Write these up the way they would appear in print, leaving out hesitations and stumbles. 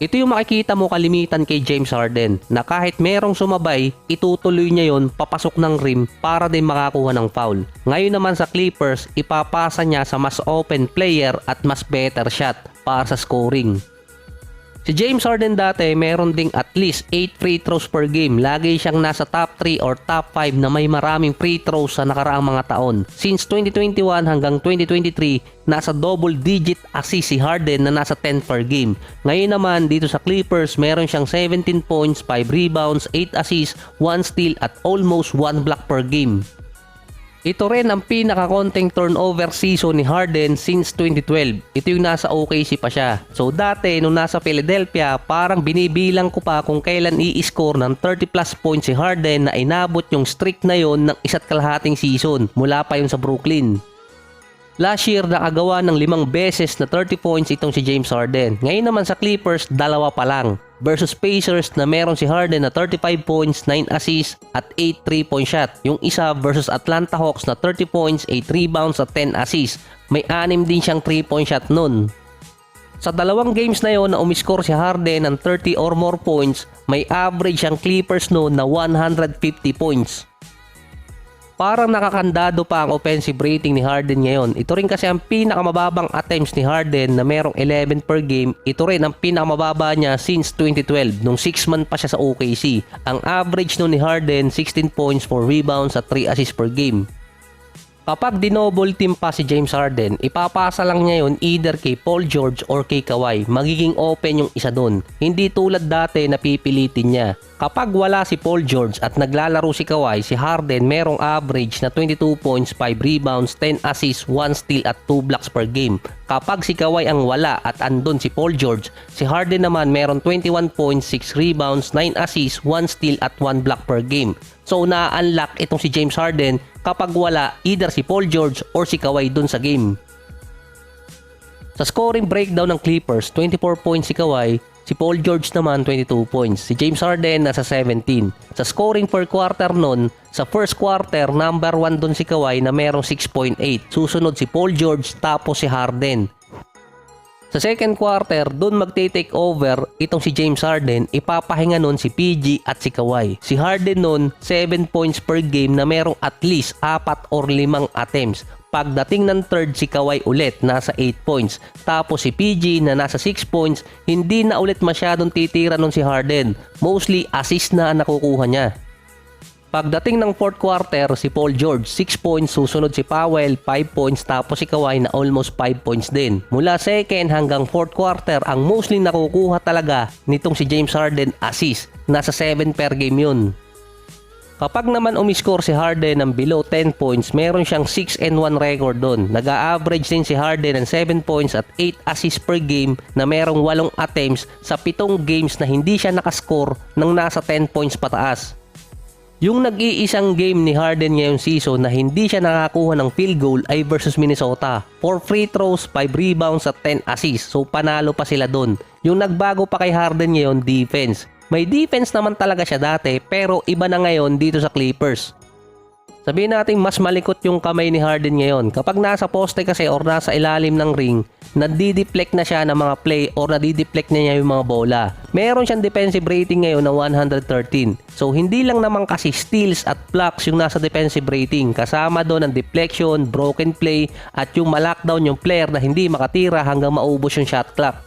Ito yung makikita mo kalimitan kay James Harden na kahit merong sumabay, itutuloy niya yon papasok ng rim para din makakuha ng foul. Ngayon naman sa Clippers, ipapasa niya sa mas open player at mas better shot para sa scoring. Si James Harden dati meron ding at least 8 free throws per game. Lagi siyang nasa top 3 or top 5 na may maraming free throws sa nakaraang mga taon. Since 2021 hanggang 2023, nasa double digit assist si Harden na nasa 10 per game. Ngayon naman dito sa Clippers, meron siyang 17 points, 5 rebounds, 8 assists, 1 steal at almost 1 block per game. Ito rin ang pinaka-konting turnover season ni Harden since 2012. Ito yung nasa OKC pa siya. So dati nung nasa Philadelphia, parang binibilang ko pa kung kailan i-score ng 30 plus points si Harden na inabot yung streak na yon ng 1.5 season mula pa yun sa Brooklyn. Last year, nakagawa ng 5 beses na 30 points itong si James Harden. Ngayon naman sa Clippers, 2 pa lang. Versus Pacers na meron si Harden na 35 points, 9 assists at 8 3-point shot. Yung isa versus Atlanta Hawks na 30 points, 8 rebounds at 10 assists. May 6 din siyang 3-point shot nun. Sa 2 games na yon na umiscore si Harden ng 30 or more points, may average ang Clippers noon na 150 points. Parang nakakandado pa ang offensive rating ni Harden ngayon. Ito rin kasi ang pinakamababang attempts ni Harden na merong 11 per game. Ito rin ang pinakamababa niya since 2012 nung 6 months pa siya sa OKC. Ang average noon ni Harden 16 points, 4 rebounds at 3 assists per game. Kapag dinoble team pa si James Harden, ipapasa lang niya yun either kay Paul George or kay Kawhi. Magiging open yung isa doon. Hindi tulad dati na pipilitin niya. Kapag wala si Paul George at naglalaro si Kawhi, si Harden merong average na 22 points, 5 rebounds, 10 assists, 1 steal at 2 blocks per game. Kapag si Kawhi ang wala at andun si Paul George, si Harden naman meron 21 points, 6 rebounds, 9 assists, 1 steal at 1 block per game. So na-unlock itong si James Harden kapag wala either si Paul George or si Kawhi dun sa game. Sa scoring breakdown ng Clippers, 24 points si Kawhi, si Paul George naman 22 points, si James Harden nasa 17. Sa scoring per quarter nun, sa first quarter, number 1 dun si Kawhi na merong 6.8. Susunod si Paul George tapos si Harden. Sa second quarter, dun magte-take over itong si James Harden, ipapahinga nun si PG at si Kawhi. Si Harden nun, 7 points per game na merong at least 4 or 5 attempts. Pagdating ng third, si Kawhi ulit, nasa 8 points. Tapos si PG na nasa 6 points, hindi na ulit masyadong titira nun si Harden. Mostly assist na ang nakukuha niya. Pagdating ng fourth quarter, si Paul George 6 points, susunod si Powell 5 points, tapos si Kawhi na almost 5 points din. Mula second hanggang fourth quarter, ang mostly nakukuha talaga nitong si James Harden assist. Nasa 7 per game yun. Kapag naman umiscore si Harden ng below 10 points, meron siyang 6-1 record doon. Nag-a-average din si Harden ng 7 points at 8 assists per game na merong 8 attempts sa 7 games na hindi siya nakascore ng nasa 10 points pataas. Yung nag-iisang game ni Harden ngayong season na hindi siya nakakuha ng field goal ay versus Minnesota. 4 free throws, 5 rebounds at 10 assists. So panalo pa sila doon. Yung nagbago pa kay Harden ngayon, defense. May defense naman talaga siya dati pero iba na ngayon dito sa Clippers. Sabihin natin mas malikot yung kamay ni Harden ngayon. Kapag nasa poste kasi or nasa ilalim ng ring, nadideflect na siya ng mga play or nadideflect niya yung mga bola. Meron siyang defensive rating ngayon na 113. So hindi lang naman kasi steals at blocks yung nasa defensive rating. Kasama doon ang deflection, broken play at yung ma-lockdown yung player na hindi makatira hanggang maubos yung shot clock.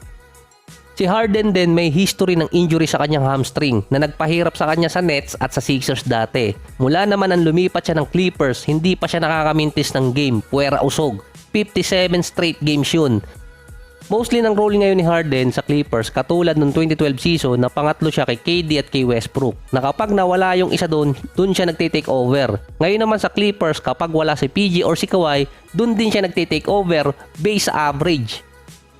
Si Harden din may history ng injury sa kanyang hamstring na nagpahirap sa kanya sa Nets at sa Sixers dati. Mula naman ang lumipat siya ng Clippers, hindi pa siya nakakamintis ng game, puwera usog. 57 straight games yun. Mostly ng role ngayon ni Harden sa Clippers katulad ng 2012 season na pangatlo siya kay KD at kay Westbrook. Na kapag nawala yung isa doon siya nagtitake over. Ngayon naman sa Clippers kapag wala si PG or si Kawhi, doon din siya nagtitake over based sa average.